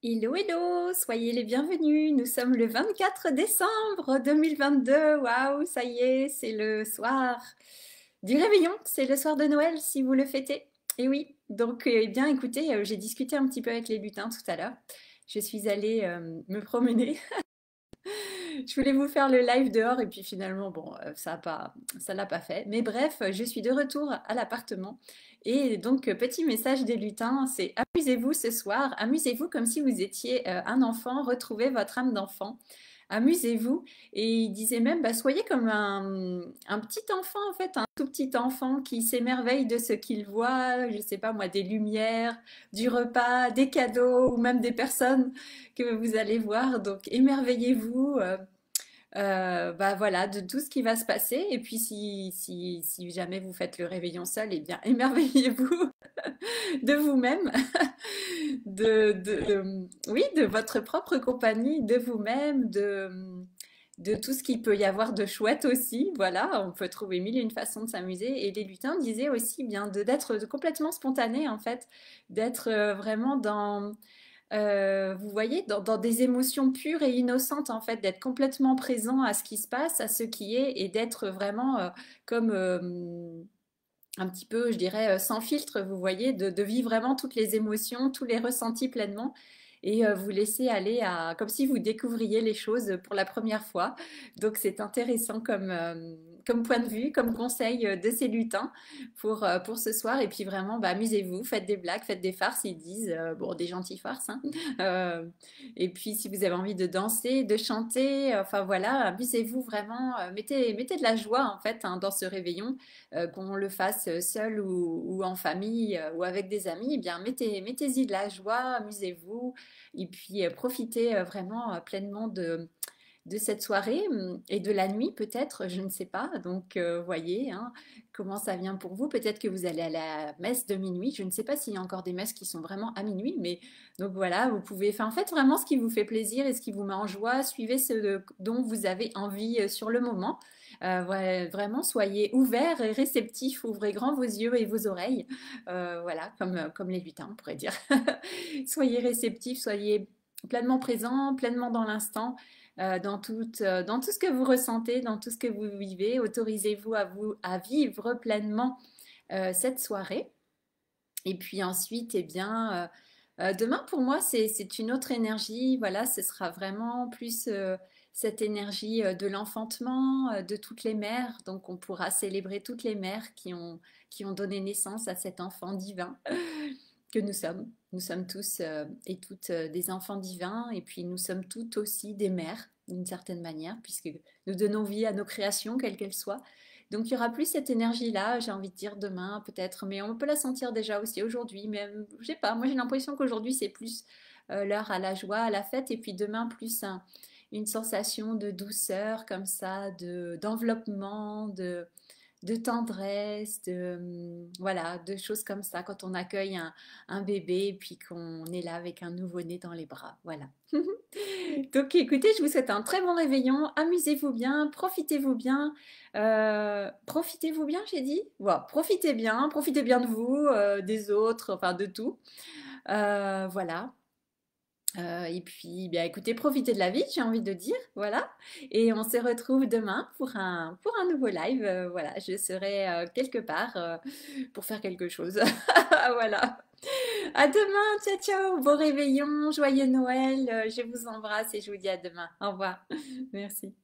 Hello, hello, soyez les bienvenus. Nous sommes le 24 décembre 2022. Waouh, ça y est, c'est le soir du réveillon, c'est le soir de Noël si vous le fêtez. Et oui, donc eh bien écoutez, j'ai discuté un petit peu avec les lutins tout à l'heure. Je suis allée me promener. Je voulais vous faire le live dehors et puis finalement, bon, ça l'a pas fait. Mais bref, je suis de retour à l'appartement. Et donc, petit message des lutins, c'est amusez-vous ce soir, amusez-vous comme si vous étiez un enfant, retrouvez votre âme d'enfant. Amusez-vous. Et il disait même, bah, soyez comme un petit enfant, en fait, un tout petit enfant qui s'émerveille de ce qu'il voit, je sais pas moi, des lumières, du repas, des cadeaux ou même des personnes que vous allez voir. Donc, émerveillez-vous. Bah voilà, de tout ce qui va se passer. Et puis si jamais vous faites le réveillon seul, eh bien émerveillez-vous de vous-même, oui, de votre propre compagnie, de vous-même, de tout ce qu'il peut y avoir de chouette aussi. Voilà, on peut trouver mille et une façons de s'amuser. Et les lutins disaient aussi bien d'être complètement spontané en fait, d'être vraiment dans vous voyez, dans des émotions pures et innocentes, en fait, d'être complètement présent à ce qui se passe, à ce qui est, et d'être vraiment comme un petit peu, je dirais, sans filtre, vous voyez, de vivre vraiment toutes les émotions, tous les ressentis pleinement. Et vous laisser aller à, comme si vous découvriez les choses pour la première fois. Donc c'est intéressant comme point de vue, comme conseil de ces lutins pour ce soir. Et puis vraiment, bah, amusez-vous, faites des blagues, faites des farces, ils disent, bon, des gentilles farces, hein. Euh, et puis si vous avez envie de danser, de chanter, enfin voilà, amusez-vous vraiment, mettez de la joie en fait hein, dans ce réveillon qu'on le fasse seul ou en famille ou avec des amis, eh bien mettez-y de la joie, amusez-vous et puis profitez vraiment pleinement de cette soirée et de la nuit peut-être, je ne sais pas. Donc voyez hein, comment ça vient pour vous. Peut-être que vous allez à la messe de minuit. Je ne sais pas s'il y a encore des messes qui sont vraiment à minuit, mais donc voilà, vous pouvez, enfin, faites vraiment ce qui vous fait plaisir et ce qui vous met en joie. Suivez ce dont vous avez envie sur le moment. Ouais, vraiment, soyez ouverts et réceptifs. Ouvrez grand vos yeux et vos oreilles. Voilà, comme les lutins, on pourrait dire. Soyez réceptifs, soyez pleinement présents, pleinement dans l'instant dans tout ce que vous ressentez, dans tout ce que vous vivez. Autorisez-vous à vivre pleinement cette soirée. Et puis ensuite, eh bien, demain pour moi, c'est une autre énergie. Voilà, ce sera vraiment plus cette énergie de l'enfantement, de toutes les mères. Donc on pourra célébrer toutes les mères qui ont donné naissance à cet enfant divin que nous sommes. Nous sommes tous et toutes des enfants divins et puis nous sommes toutes aussi des mères d'une certaine manière puisque nous donnons vie à nos créations, quelles qu'elles soient. Donc il y aura plus cette énergie-là, j'ai envie de dire demain peut-être, mais on peut la sentir déjà aussi aujourd'hui. Mais je sais pas, moi j'ai l'impression qu'aujourd'hui c'est plus l'heure à la joie, à la fête et puis demain plus une sensation de douceur comme ça, d'enveloppement, de tendresse, voilà, de choses comme ça quand on accueille un bébé et puis qu'on est là avec un nouveau-né dans les bras. Voilà. Donc écoutez, je vous souhaite un très bon réveillon. Amusez-vous bien, profitez-vous bien. Profitez-vous bien, j'ai dit. Voilà, profitez bien de vous, des autres, enfin de tout. Voilà. Et puis, bien, écoutez, profitez de la vie, j'ai envie de dire, voilà. Et on se retrouve demain pour un nouveau live. Voilà, je serai quelque part pour faire quelque chose. Voilà. À demain, ciao, ciao, bon réveillon, joyeux Noël. Je vous embrasse et je vous dis à demain. Au revoir. Merci.